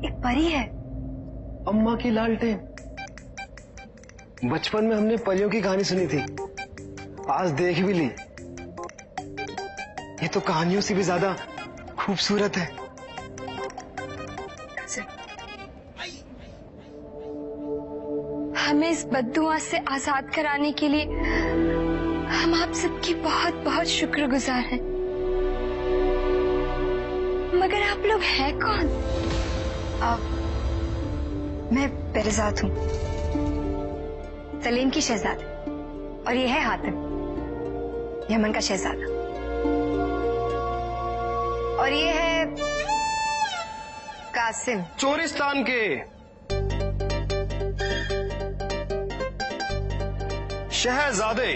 एक परी है। अम्मा की लालटेन। बचपन में हमने परियों की कहानी सुनी थी, आज देख भी ली। ये तो कहानियों से भी ज्यादा खूबसूरत है। हमें इस बद्दुआ से आजाद कराने के लिए हम आप सबकी बहुत बहुत शुक्रगुजार हैं। मगर आप लोग हैं कौन? मैं पेरजाद हूँ, सलीम की शहजादी, और ये है हातिम, यमन का शहजादा, और ये है कासिम, चोरिस्तान के शहजादे।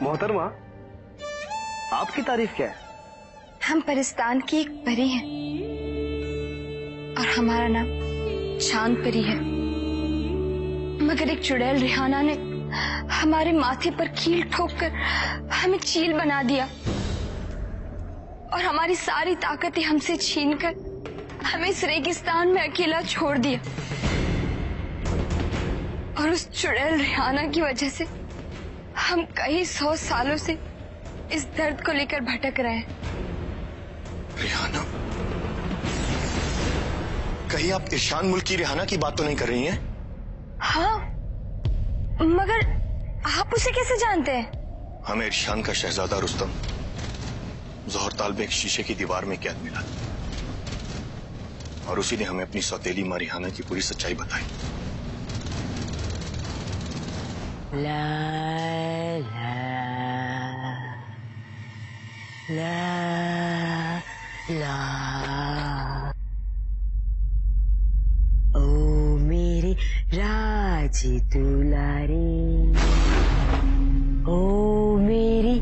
मोहतरमा, आपकी तारीफ क्या है? हम परिस्तान की एक परी हैं और हमारा नाम चांद परी है। मगर एक चुड़ैल रिहाना ने हमारे माथे पर कील ठोककर हमें चील बना दिया और हमारी सारी ताकतें हमसे छीनकर हमें इस रेगिस्तान में अकेला छोड़ दिया। और उस चुड़ैल रिहाना की वजह से हम कई 100 सालों से इस दर्द को लेकर भटक रहे हैं। रिहाना? कहीं आप इरशान मुल्क की रिहाना की बात तो नहीं कर रही हैं? हाँ, मगर आप उसे कैसे जानते हैं? हमें इरशान का शहजादा रुस्तम जोहरताल में एक शीशे की दीवार में कैद मिला और उसी ने हमें अपनी सौतेली मां रिहाना की पूरी सच्चाई बताई। ला ला ला ला, ओ मेरे राज दुलारे, ओ मेरी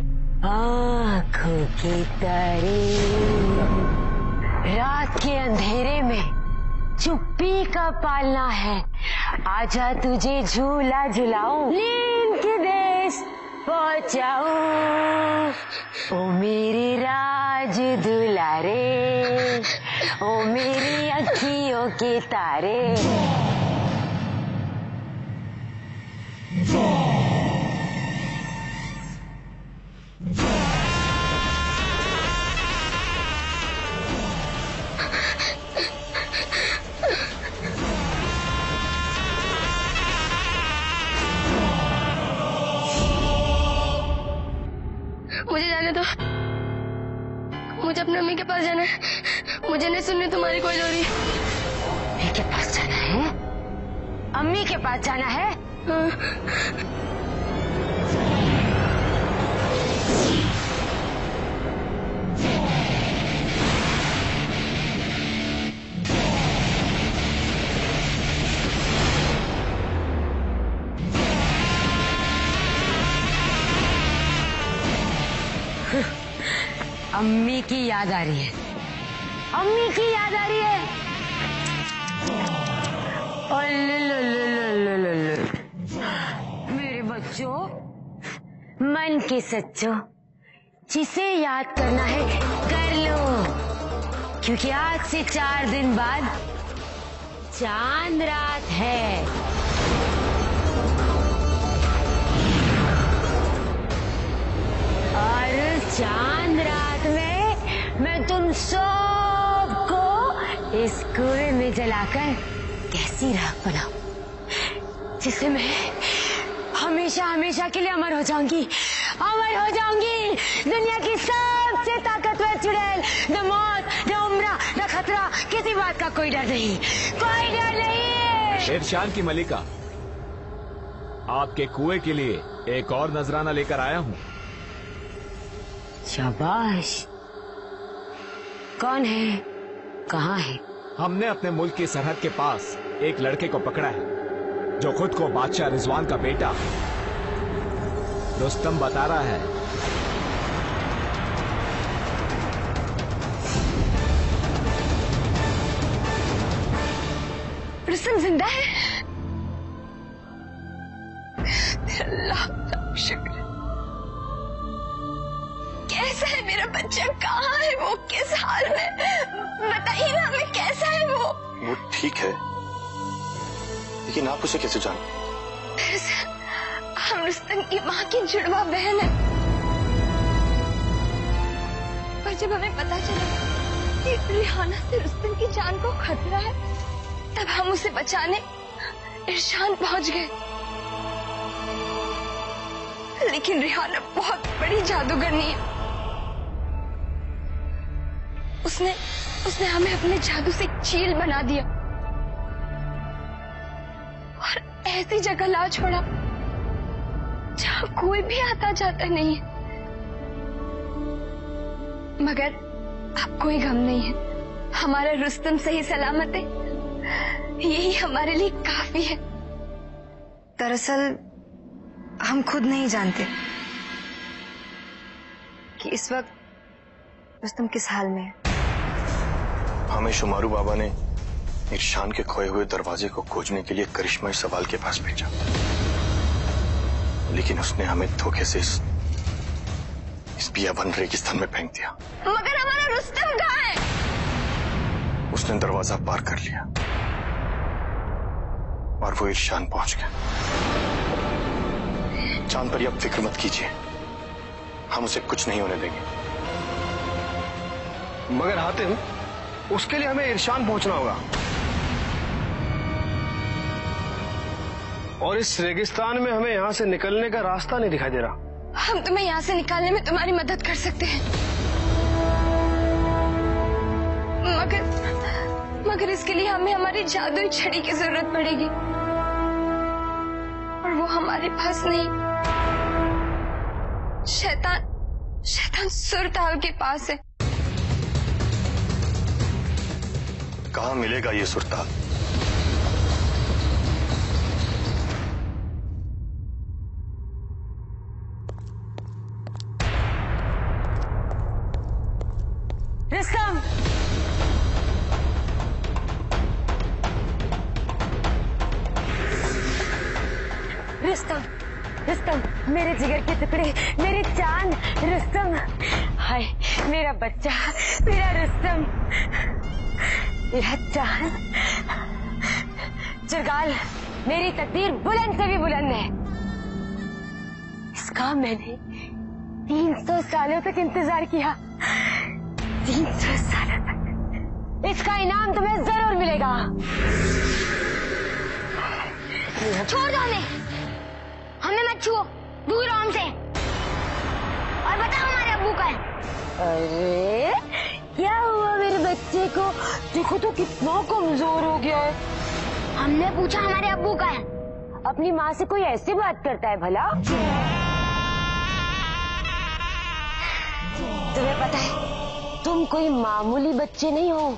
आंखों के तारे, रात के अंधेरे में चुप्पी का पालना है, आजा तुझे झूला झुलाऊं, नींद के देश पहुंचाऊं, ओ मेरे राज दुलारे, ओ मेरी अखियों के तारे। मुझे जाने दो, मुझे अपने अम्मी के पास जाना है। मुझे नहीं सुननी तुम्हारी कोई लोरी। अम्मी के पास जाना है? अम्मी के पास जाना है? अम्मी की याद आ रही है, अम्मी की याद आ रही है। मेरे बच्चों, मन के सच्चों, जिसे याद करना है कर लो, क्योंकि आज से 4 दिन बाद चांद रात है। और चांद रात में मैं तुम सबको इस कुएं में जलाकर कैसी राख बनाऊं, जिससे मैं हमेशा हमेशा के लिए अमर हो जाऊंगी, अमर हो जाऊंगी। दुनिया की सबसे ताकतवर चुड़ैल, न मौत, न उम्र, न खतरा, किसी बात का कोई डर नहीं, कोई डर नहीं। इरशान की मलिका, आपके कुएं के लिए एक और नजराना लेकर आया हूँ। शाबाश। कौन है, कहाँ है? हमने अपने मुल्क की सरहद के पास एक लड़के को पकड़ा है जो खुद को बादशाह रिजवान का बेटा रुस्तम बता रहा है। रुस्तम जिंदा है? अल्लाह का शुक्र। कैसा है मेरा बच्चा? कहाँ है वो? किस हाल में? बताइए ना हमें, कैसा है वो? वो ठीक है, लेकिन आप उसे कैसे जान? दरअसल हम रुस्तम की माँ की जुड़वा बहन है, पर जब हमें पता चला कि रिहाना से रुस्तम की जान को खतरा है, तब हम उसे बचाने इरशान पहुंच गए। लेकिन रिहाना बहुत बड़ी जादूगरनी है। उसने हमें अपने जादू से एक चील बना दिया और ऐसी जगह ला छोड़ा जहां कोई भी आता जाता नहीं है। मगर अब कोई गम नहीं है, हमारा रुस्तम सही सलामत है, यही हमारे लिए काफी है। दरअसल हम खुद नहीं जानते कि इस वक्त रुस्तम किस हाल में है। हमें शुमारू बाबा ने इरशान के खोए हुए दरवाजे को खोजने के लिए करिश्माई सवाल के पास भेजा, लेकिन उसने हमें धोखे से इस बियाबान रेगिस्तान में फेंक दिया। मगर हमारा रुस्तम कहाँ है? उसने दरवाजा पार कर लिया और वो इरशान पहुंच गया। चांद पर अब फिक्र मत कीजिए, हम उसे कुछ नहीं होने देंगे। मगर हातिम, उसके लिए हमें इरशान पहुंचना होगा, और इस रेगिस्तान में हमें यहाँ से निकलने का रास्ता नहीं दिखाई दे रहा। हम तुम्हें यहाँ से निकालने में तुम्हारी मदद कर सकते हैं, मगर इसके लिए हमें हमारी जादुई छड़ी की जरूरत पड़ेगी, और वो हमारे पास नहीं। शैतान सुरताल के पास है। कहाँ मिलेगा ये सुरताल? रुस्तम, रुस्तम, मेरे जिगर के टुकड़े, मेरे चांद, रुस्तम, हाय मेरा बच्चा, मेरा रुस्तम, मेरा चांद। जुगाल, मेरी तकदीर बुलंद से भी बुलंद है। इसका मैंने 300 सालों तक इंतजार किया, 300 सालों तक। इसका इनाम तुम्हें जरूर मिलेगा। छोड़ दो हमें मत छुओ, दूर रहो हमसे, और बताओ हमारे अब्बू का है। अरे क्या हुआ मेरे बच्चे को? देखो तो कितना कमजोर हो गया है। हमने पूछा हमारे अब्बू का है। अपनी माँ से कोई ऐसी बात करता है भला? तुम्हें पता है तुम कोई मामूली बच्चे नहीं हो,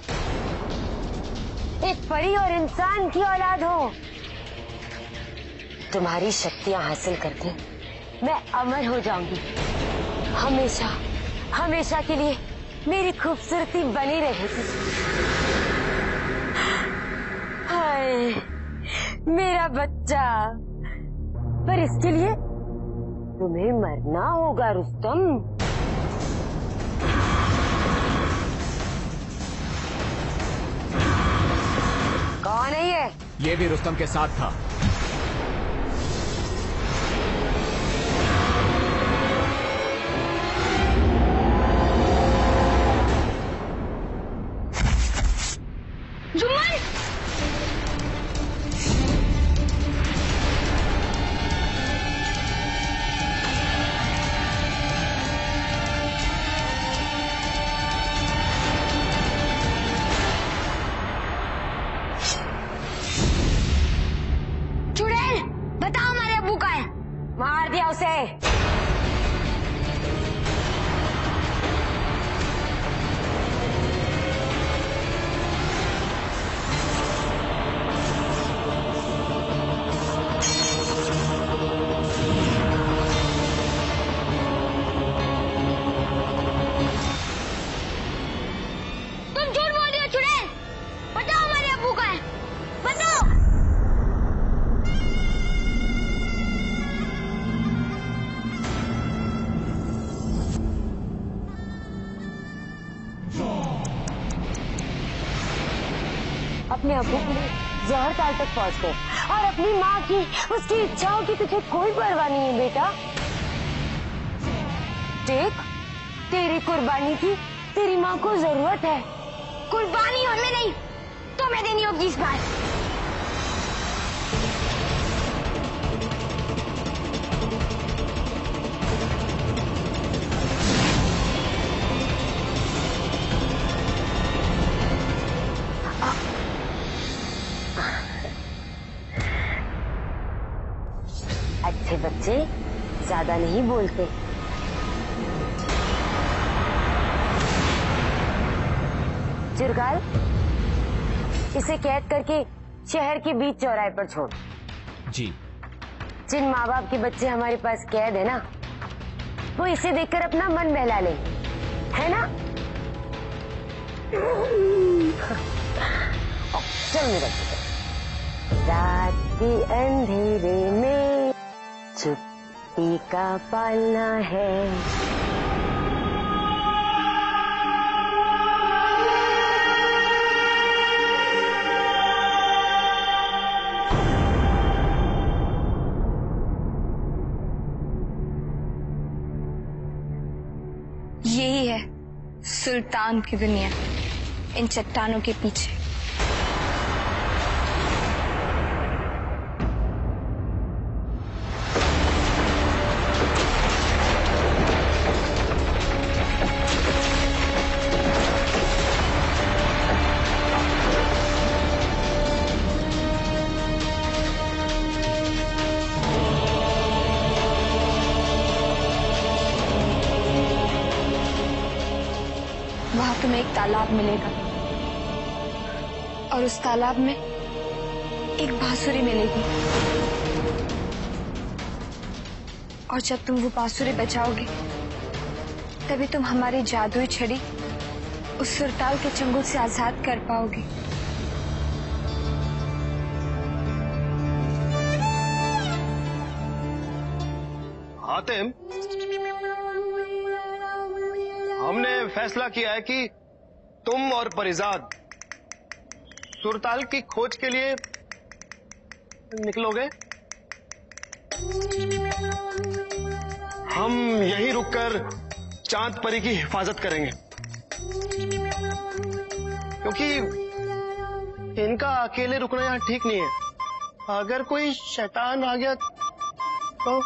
एक परी और इंसान की औलाद हो। तुम्हारी शक्तियां हासिल करके मैं अमर हो जाऊंगी, हमेशा हमेशा के लिए मेरी खूबसूरती बनी रहेगी। हाय मेरा बच्चा, पर इसके लिए तुम्हें मरना होगा रुस्तम। कौन है ये भी रुस्तम के साथ था। बताओ हमारे अब्बू का है। मार दिया उसे। तुम झूठ बोल रही हो चुड़ैल, बताओ हमारे अब्बू का है, बताओ। अपने अब्बू के लिए जहर ताल तक पहुंच गए और अपनी माँ की उसकी इच्छाओं की तुझे कोई परवाह नहीं है बेटा। देख, तेरी कुर्बानी की तेरी माँ को जरूरत है। कुर्बानी हमें नहीं, तुम्हें देनी होगी इस बार। अच्छे बच्चे ज्यादा नहीं बोलते। चिरकाल, इसे कैद करके शहर के बीच चौराहे पर छोड़। जी। जिन माँ बाप के बच्चे हमारे पास कैद है ना, वो इसे देखकर अपना मन बहला लेंगे, है ना? चल मेरा रात के अंधेरे में चुप्पी का पालना है। यही है सुल्तान की दुनिया, इन चट्टानों के पीछे। वहां तुम्हें एक तालाब मिलेगा और उस तालाब में एक बांसुरी मिलेगी, और जब तुम वो बांसुरी बजाओगे तभी तुम हमारी जादुई छड़ी उस सुरताल के चंगुल से आजाद कर पाओगे। हातिम, हमने फैसला किया है कि तुम और परिजाद सुरताल की खोज के लिए निकलोगे। हम यहीं रुककर चांद परी की हिफाजत करेंगे, क्योंकि इनका अकेले रुकना यहां ठीक नहीं है। अगर कोई शैतान आ गया तो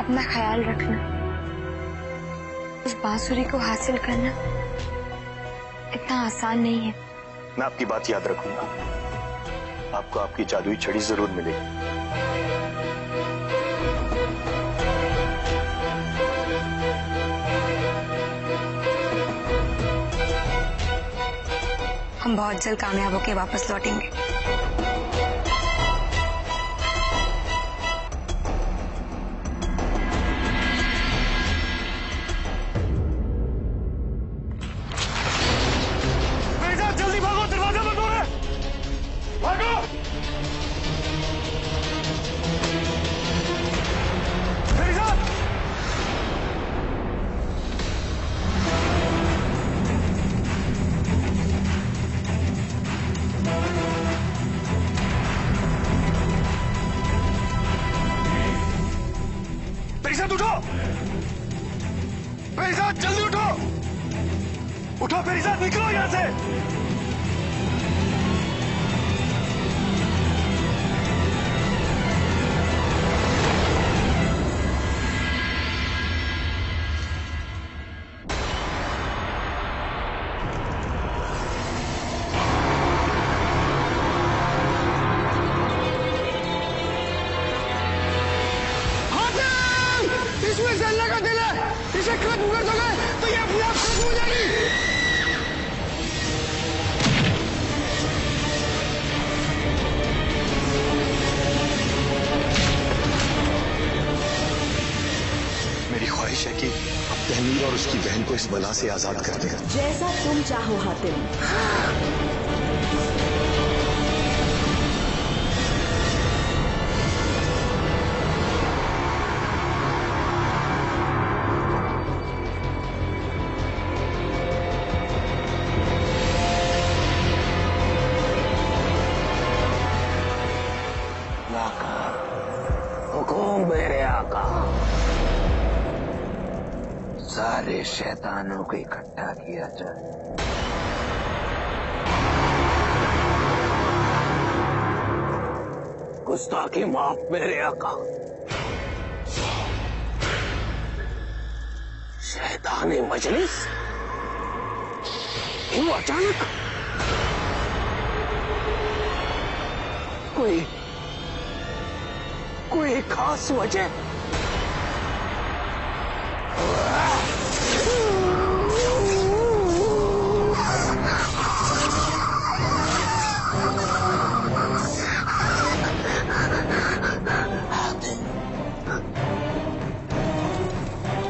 अपना ख्याल रखना। उस बांसुरी को हासिल करना इतना आसान नहीं है। मैं आपकी बात याद रखूंगा। आपको आपकी जादुई छड़ी जरूर मिलेगी। हम बहुत जल्द कामयाब होकर वापस लौटेंगे। पेरिजाद, जल्दी उठो! उठो पेरिजाद, निकलो यहां से! इसमें से अल्लाह का दिल है, इसे खत्म कर दोगे तो ये अपने आप खत्म हो जाएगी। मेरी ख्वाहिश है कि अब तहमील और उसकी बहन को इस बला से आजाद कर दे। जैसा तुम चाहो हातिम। हुकुम मेरे आका। सारे शैतानों को इकट्ठा किया जाए। गुस्ताखी माफ मेरे आका। शैतानी मजलिस क्यों अचानक? कोई खास वजह?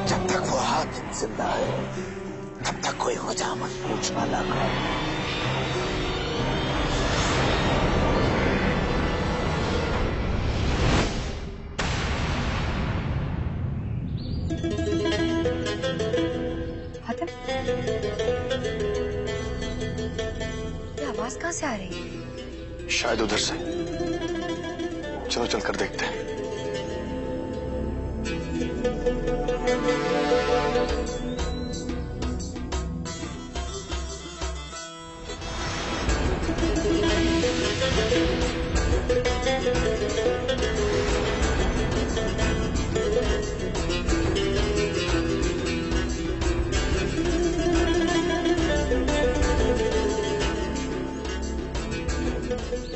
जब तक वो हातिम जिंदा है तब तक कोई हुजामत पूछना लगा। हातिम, ये आवाज कहाँ से आ रही है? शायद उधर से। चलो चलकर देखते हैं।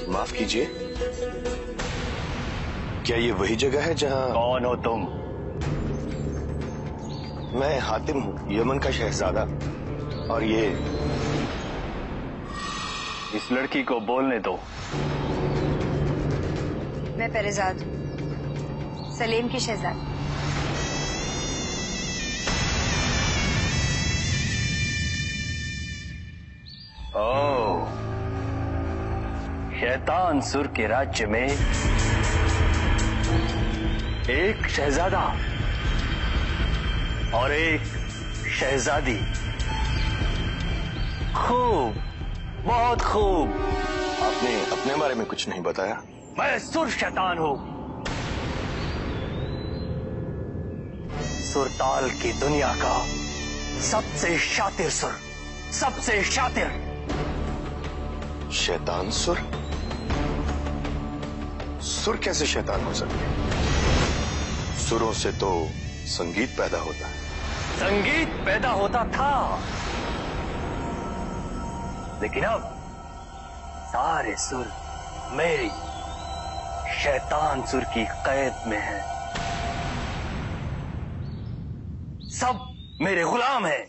माफ कीजिए, क्या ये वही जगह है जहां? कौन हो तुम? मैं हातिम हूं, यमन का शहजादा। और ये इस लड़की को बोलने दो। मैं पेरेजाद, सलीम की शहजादी। ओह, शैतान सुर के राज्य में एक शहजादा और एक शहजादी। खूब, बहुत खूब। आपने अपने बारे में कुछ नहीं बताया। मैं सुर शैतान हूं। सुरताल की दुनिया का सबसे शातिर सुर, सबसे शातिर। शैतान सुर? सुर कैसे शैतान हो सकते? सुरों से तो संगीत पैदा होता है। संगीत पैदा होता था, लेकिन अब सारे सुर मेरी शैतान सुर की कैद में हैं। सब मेरे गुलाम हैं।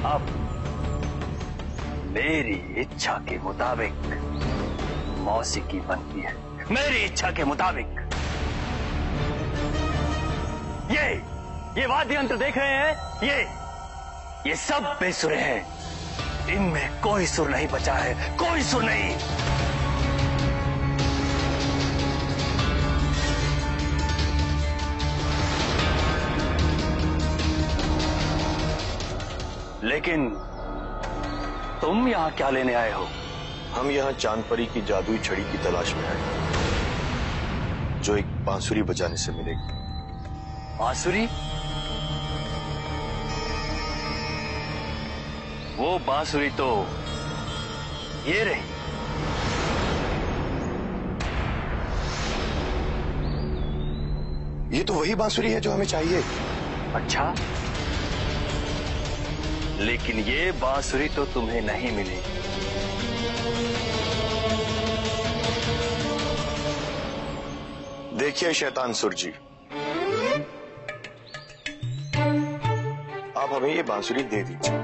अब मेरी इच्छा के मुताबिक मौसीकी बनती है, मेरी इच्छा के मुताबिक। ये वाद्य यंत्र देख रहे हैं, ये सब बेसुरे हैं। इनमें कोई सुर नहीं बचा है, कोई सुर नहीं। लेकिन तुम यहां क्या लेने आए हो? हम यहाँ चांदपरी की जादुई छड़ी की तलाश में आए, जो एक बांसुरी बजाने से मिलेगी। बांसुरी? वो बांसुरी तो ये रही। ये तो वही बांसुरी है जो हमें चाहिए। अच्छा, लेकिन ये बांसुरी तो तुम्हें नहीं मिलेगी। देखिए शैतान सुर जी, आप हमें ये बांसुरी दे दीजिए।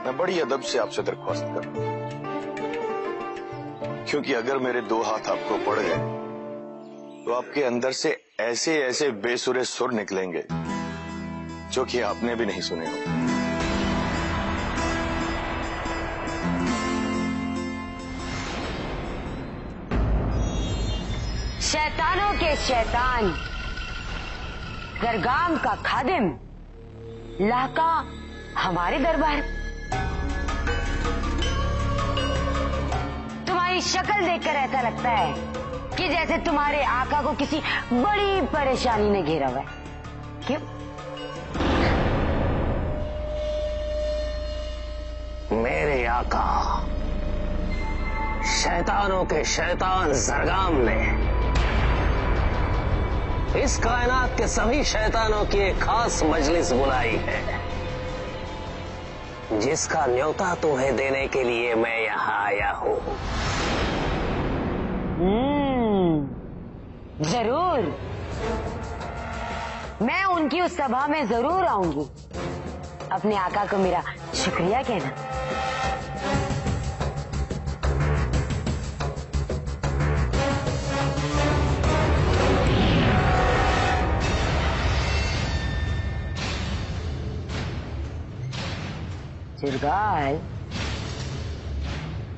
मैं बड़ी अदब से आपसे दरख्वास्त कर रहा हूं, क्योंकि अगर मेरे दो हाथ आपको पड़ गए तो आपके अंदर से ऐसे ऐसे बेसुरे सुर निकलेंगे जो कि आपने भी नहीं सुने हो। शैतानों के शैतान, जरगाम का खादिम, लाका हमारे दरबार। तुम्हारी शक्ल देखकर ऐसा लगता है कि जैसे तुम्हारे आका को किसी बड़ी परेशानी ने घेरा हुआ है। क्यों? मेरे आका शैतानों के शैतान जरगाम ने इस कायनात के सभी शैतानों की एक खास मजलिस बुलाई है, जिसका न्योता तुम्हें देने के लिए मैं यहाँ आया हूँ। जरूर, मैं उनकी उस सभा में जरूर आऊंगी। अपने आका को मेरा शुक्रिया कहना। चिरगाल,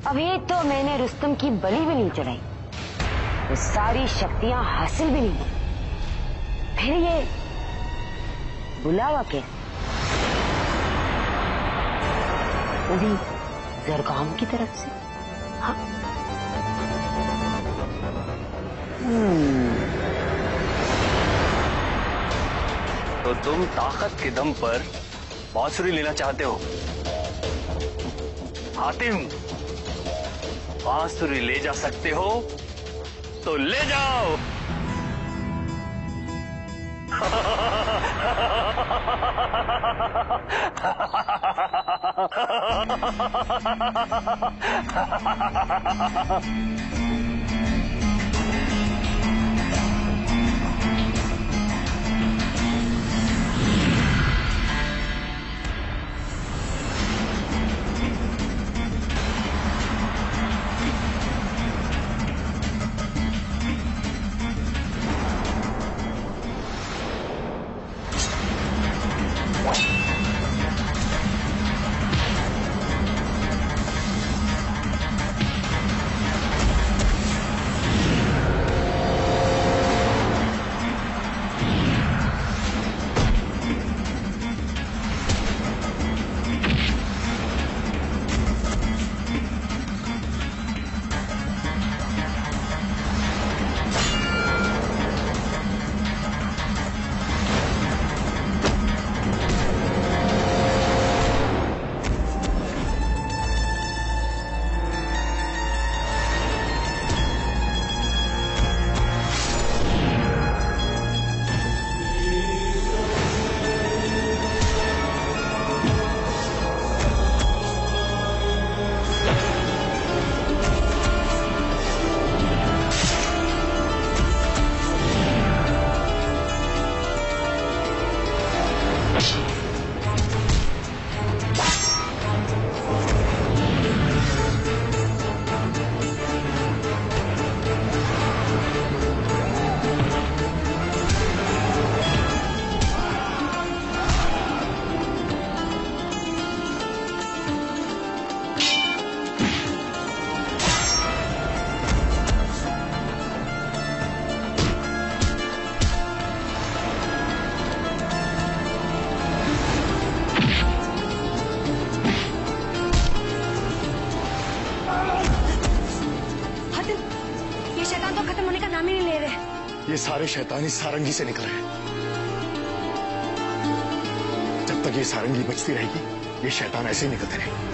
अभी तो मैंने रुस्तम की बलि भी नहीं चढ़ाई, वो सारी शक्तियां हासिल भी नहीं की, फिर ये बुलावा कैसे? वो भी जरगाम की तरफ से। हाँ। तो तुम ताकत के दम पर बांसुरी लेना चाहते हो? हातिम, बांसुरी ले जा सकते हो तो ले जाओ। ये सारे शैतान इस सारंगी से निकल रहे हैं। जब तक ये सारंगी बचती रहेगी, ये शैतान ऐसे ही निकलते रहेंगे।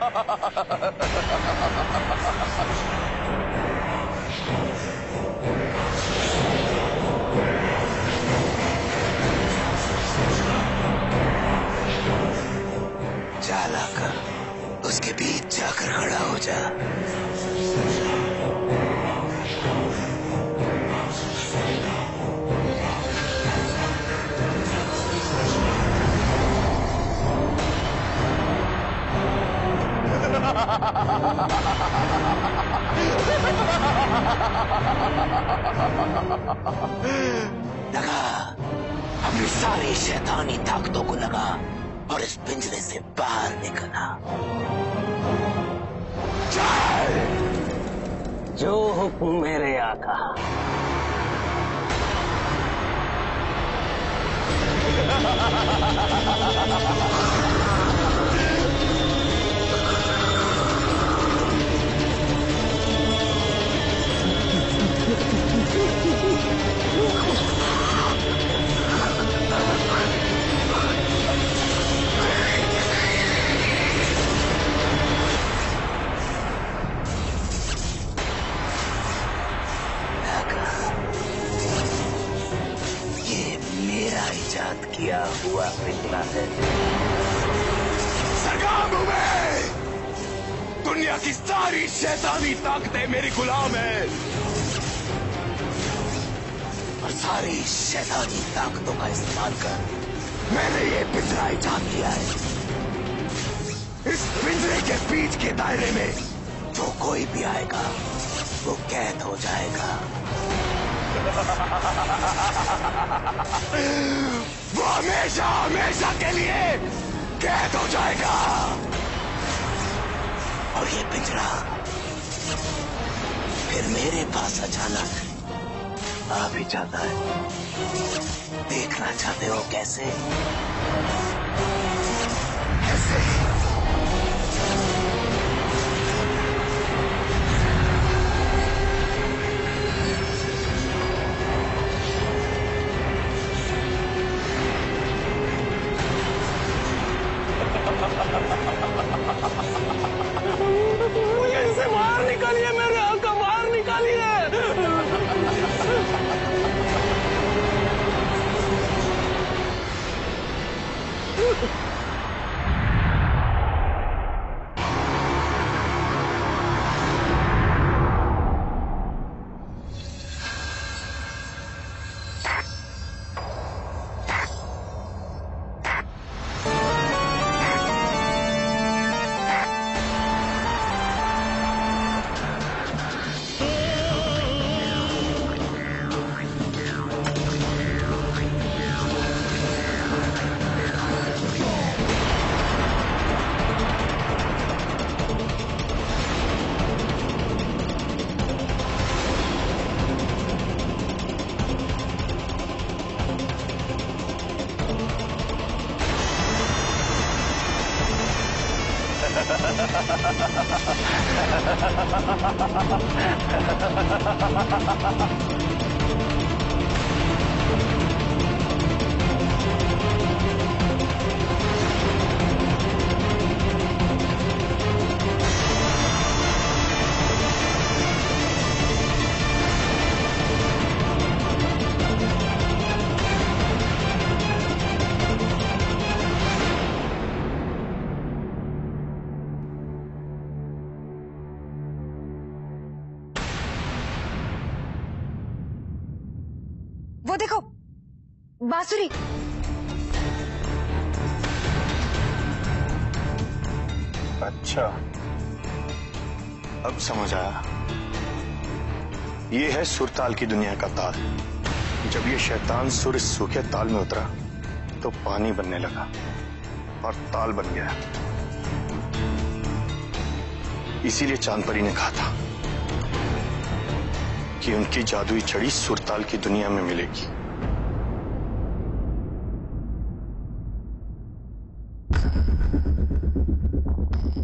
जा लाकर उसके बीच जाकर खड़ा हो जा। लगा, अपनी सारी शैतानी ताकतों को लगा और इस पिंजरे से बाहर निकला। चल, जो हुक्म मेरे आका। इजाद किया हुआ पिंजरा है। सरकार में दुनिया की सारी शैतानी ताकतें मेरी गुलाम है और सारी शैतानी ताकतों का इस्तेमाल कर मैंने ये पिंजरा इजाद किया है। इस पिंजरे के बीच के दायरे में जो कोई भी आएगा वो कैद हो जाएगा। वो हमेशा हमेशा के लिए कैद हो जाएगा। और ये पिंजरा फिर मेरे पास अचानक आ भी जाता है। देखना चाहते हो कैसे? कैसे? कैसे बाहर निकालिए मेरे आका, बाहर निकालिए। वो देखो, बांसुरी। अच्छा, अब समझ आया। ये है सुरताल की दुनिया का ताल। जब ये शैतान सुर इस सूखे ताल में उतरा तो पानी बनने लगा और ताल बन गया। इसीलिए चांदपरी ने कहा था कि उनकी जादुई छड़ी सुरताल की दुनिया में मिलेगी।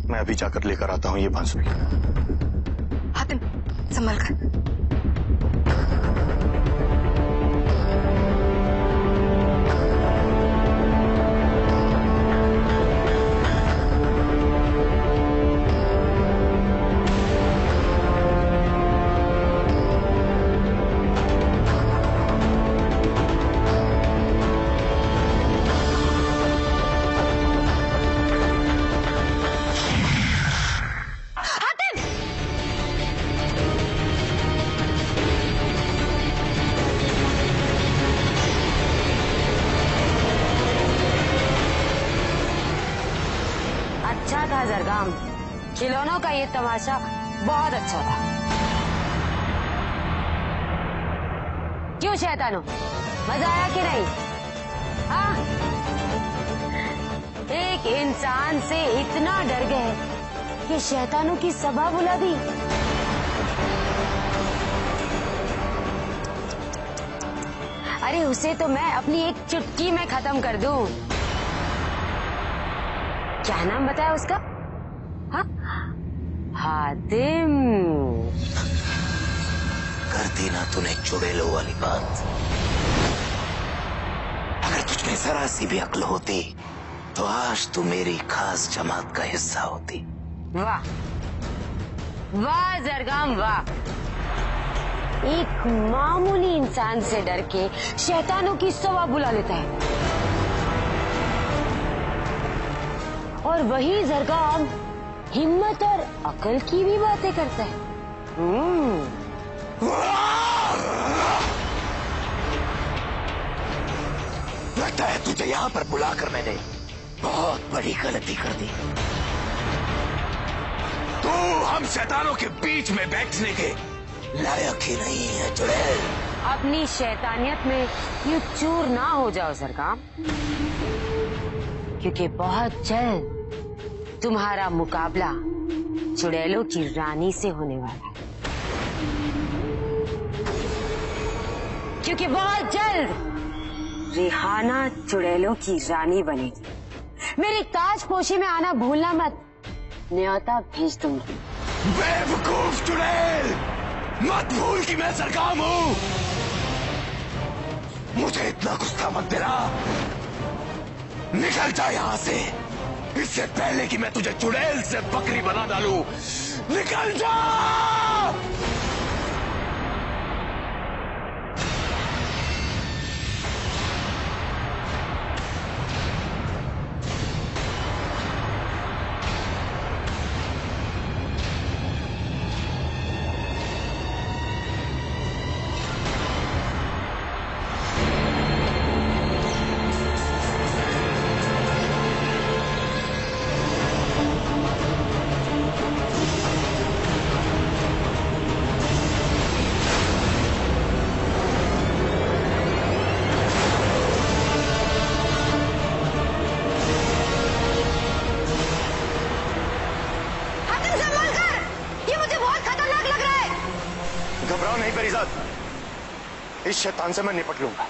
मैं अभी जाकर लेकर आता हूं ये बांसुरी। हातिम, संभल कर। कहा था जरगाम, खिलौनों का ये तमाशा बहुत अच्छा था। क्यों शैतानो, मजा आया कि नहीं? हाँ, एक इंसान से इतना डर गए कि शैतानों की सभा बुला दी। अरे उसे तो मैं अपनी एक चुटकी में खत्म कर दूं। क्या नाम बताया उसका? हाँ, हातिम। कर दी ना तूने चुड़ैलों वाली बात। अगर तुझ में जरा सी भी अक्ल होती तो आज तू मेरी खास जमात का हिस्सा होती। वाह वाह जरगाम वाह, एक मामूली इंसान से डर के शैतानों की सभा बुला लेता है। और वही जरगाम हिम्मत और अकल की भी बातें करता है। लगता है तुझे यहाँ पर बुलाकर मैंने बहुत बड़ी गलती कर दी। तू हम शैतानों के बीच में बैठने के लायक ही नहीं है चुड़ैल। अपनी शैतानियत में यूं चूर ना हो जाओ जरगाम, क्योंकि बहुत जल्द तुम्हारा मुकाबला चुड़ैलों की रानी से होने वाला है। क्योंकि बहुत जल्द रिहाना चुड़ैलों की रानी बनेगी। मेरी ताजपोशी में आना भूलना मत, न्योता भेज दूंगी। बेवकूफ चुड़ैल, मत भूल कि मैं सरगाम हूँ। मुझे इतना गुस्सा मत दिला, निकल जा यहाँ से, इससे पहले कि मैं तुझे चुड़ैल से बकरी बना डालूं। निकल जा। घबराओ नहीं परिजात, इस शैतान से मैं निपट लूंगा।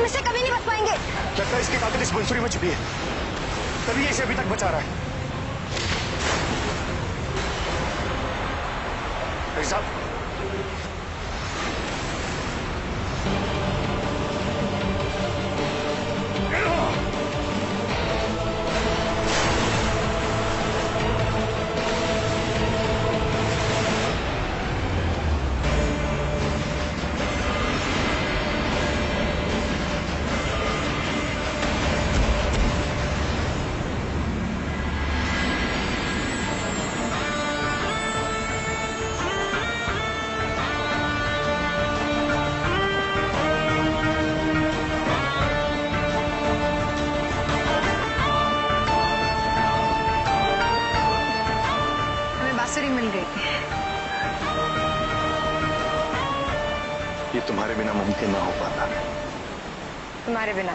इससे कभी नहीं बच पाएंगे। लगता है इसकी ताकत इस बंसुरी में छुपी है, तभी ये इसे अभी तक बचा रहा है। साहब, बांसुरी मिल गई। ये तुम्हारे बिना मुमकिन ना हो पाता। तुम्हारे बिना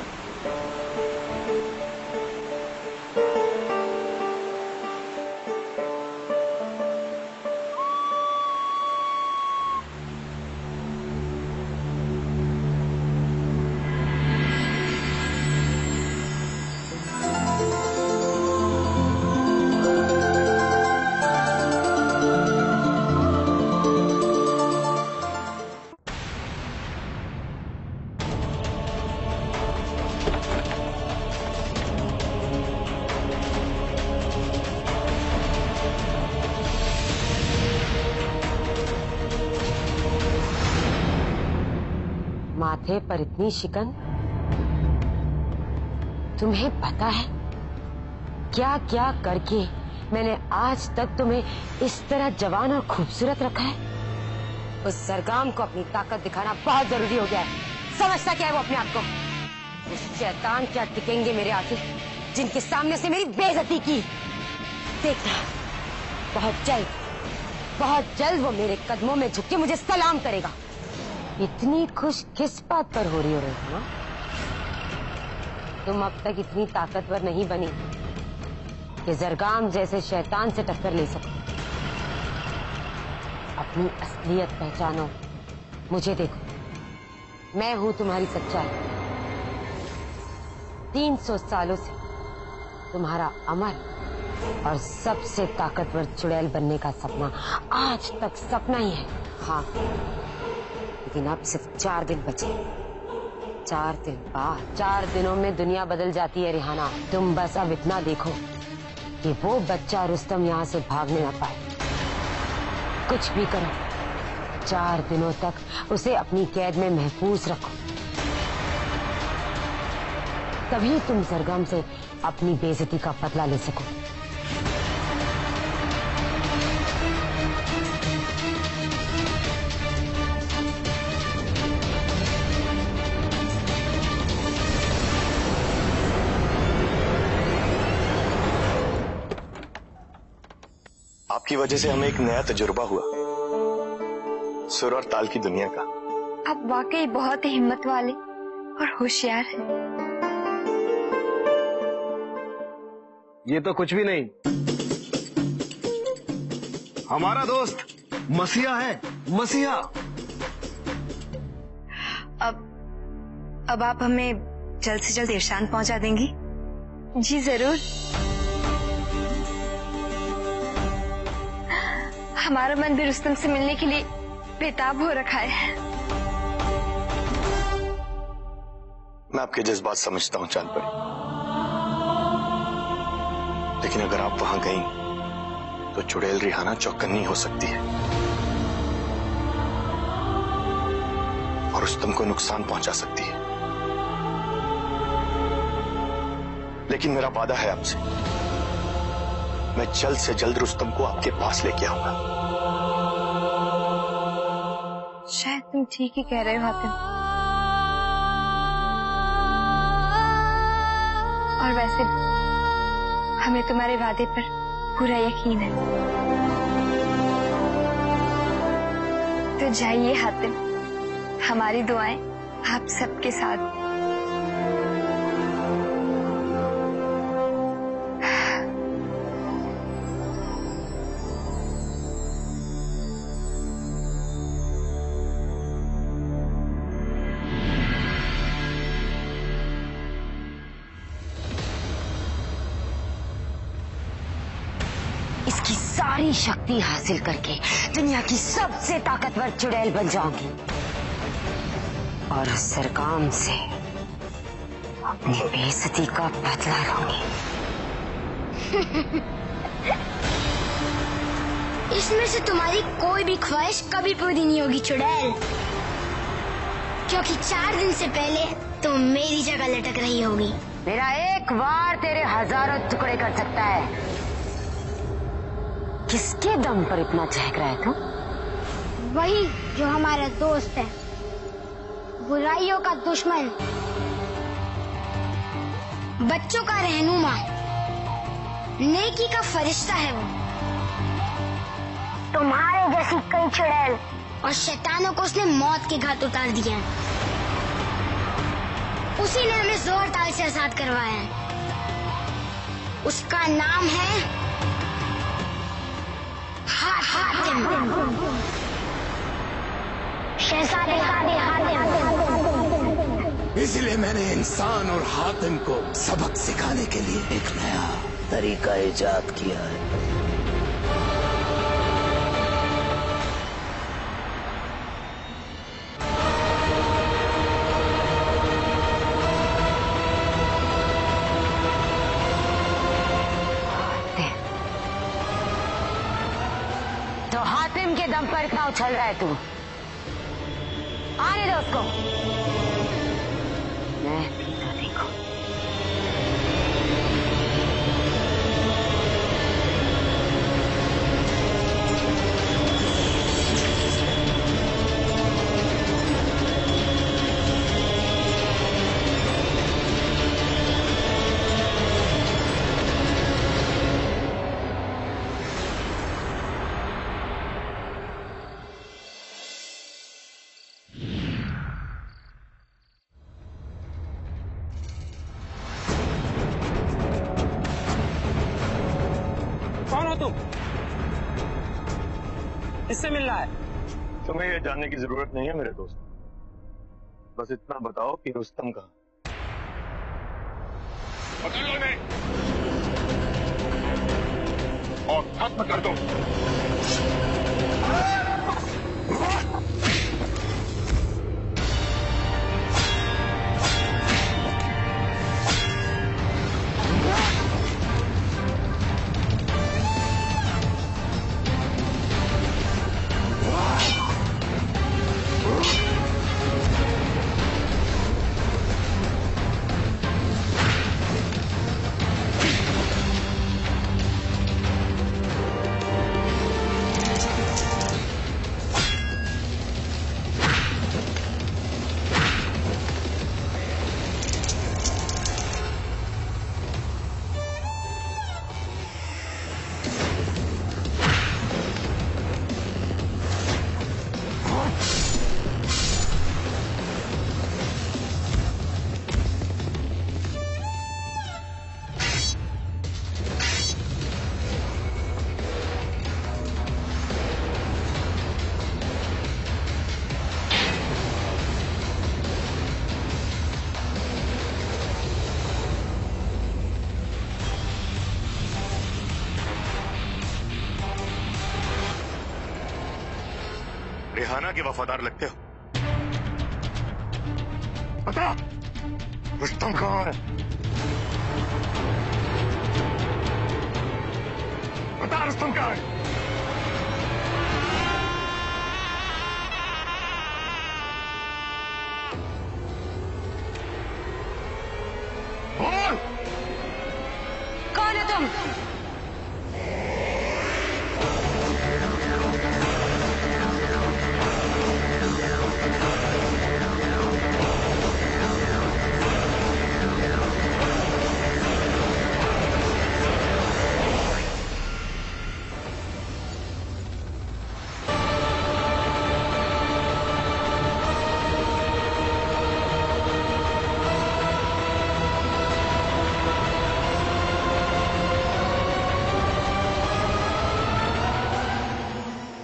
माथे पर इतनी शिकन? तुम्हें पता है क्या क्या करके मैंने आज तक तुम्हें इस तरह जवान और खूबसूरत रखा है? उस सरगम को अपनी ताकत दिखाना बहुत जरूरी हो गया है। समझता क्या है वो अपने आप को? उस शैतान क्या टिकेंगे मेरे आगे, जिनके सामने से मेरी बेइज्जती की? देखना, बहुत जल्द वो मेरे कदमों में झुक के मुझे सलाम करेगा। इतनी खुश किस बात पर हो रही हो रेहाना? तुम अब तक इतनी ताकतवर नहीं बनी कि जरगाम जैसे शैतान से टक्कर ले सको। अपनी असलियत पहचानो, मुझे देखो, मैं हूं तुम्हारी सच्चाई। 300 सालों से तुम्हारा अमर और सबसे ताकतवर चुड़ैल बनने का सपना आज तक सपना ही है। हाँ, लेकिन अब सिर्फ 4 दिन बचे। 4 दिन बाद, 4 दिनों में दुनिया बदल जाती है रेहाना। तुम बस अब इतना देखो कि वो बच्चा रुस्तम यहाँ से भागने ना पाए। कुछ भी करो, 4 दिनों तक उसे अपनी कैद में महफूज रखो। तभी तुम सरगम से अपनी बेइज्जती का बदला ले सको। आपकी वजह से हमें एक नया तजुर्बा हुआ, सुर और ताल की दुनिया का। आप वाकई बहुत ही हिम्मत वाले और होशियार हैं। ये तो कुछ भी नहीं, हमारा दोस्त मसीहा है, मसीहा। अब आप हमें जल्द से जल्द इरशान पहुंचा देंगी? जी जरूर। हमारा मन भी रुस्तम से मिलने के लिए बेताब हो रखा है। मैं आपके जज्बात समझता हूं चांद परी, लेकिन अगर आप वहां गई तो चुड़ैल रेहाना चौकन्नी हो सकती है और रुस्तम को नुकसान पहुंचा सकती है। लेकिन मेरा वादा है आपसे, मैं जल्द से जल्द रुस्तम को आपके पास लेके आऊंगा। शायद तुम ठीक ही कह रहे हो हातिम। और वैसे हमें तुम्हारे वादे पर पूरा यकीन है। तो जाइए हातिम, हमारी दुआएं आप सबके साथ। इसकी सारी शक्ति हासिल करके दुनिया की सबसे ताकतवर चुड़ैल बन जाऊंगी और उस सरगम से अपनी बेइज्जती का बदला लूंगी। इसमें से तुम्हारी कोई भी ख्वाहिश कभी पूरी नहीं होगी चुड़ैल, क्योंकि 4 दिन से पहले तुम मेरी जगह लटक रही होगी। मेरा एक वार तेरे हजारों टुकड़े कर सकता है। किसके दम पर इतना चहक रहा है तू? वही जो हमारा दोस्त है, बुराइयों का दुश्मन, बच्चों का रहनुमा, नेकी का फरिश्ता है वो। तुम्हारे जैसी कई चुड़ैल और शैतानों को उसने मौत के घाट उतार दिया है। उसी ने हमें जोर ताल से आजाद करवाया है। उसका नाम है हातिम, शहजादे हातिम। इसलिए मैंने इंसान और हातिम को सबक सिखाने के लिए एक नया तरीका इजाद किया है। तो हातिम के दम पर इतना उछल रहा है तू? आने दो उसको। तुम? किससे मिलना है? तुम्हें यह जानने की जरूरत नहीं है मेरे दोस्त। बस इतना बताओ कि रुस्तम कहाँ? पकड़ लो इन्हें और खत्म कर दो। रिहाना के वफादार लगते हो। बता रुस्तम कहाँ है? बता रुस्तम कहाँ है? कौन है तुम?